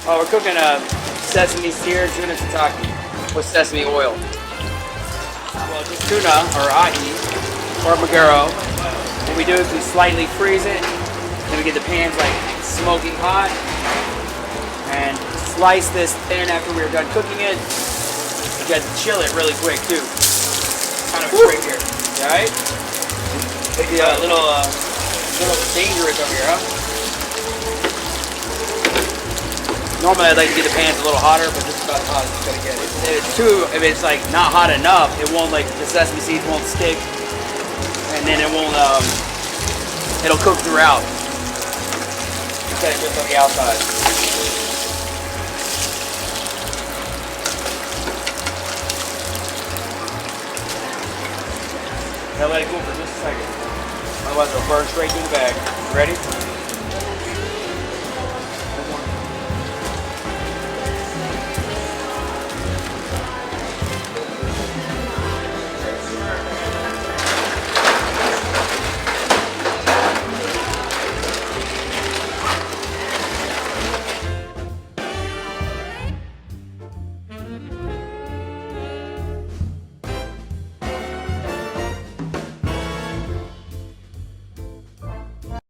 Oh, we're cooking a sesame seared tuna tataki with sesame oil. Well, just tuna or ahi or maguro. What we do is we slightly freeze it, then we get the pans like smoking hot, and slice this thin after we're done cooking it. You got to chill it really quick too. Kind of quick here, alright? Yeah, a little dangerous over here, huh? Normally I'd like to get the pans a little hotter, but this is about as hot as it's gonna get. If it's like not hot enough, it won't, like, the sesame seeds won't stick, and then it won't it'll cook throughout instead of just on the outside. Now let it cool for just a second, otherwise it'll burn straight through the bag. Ready?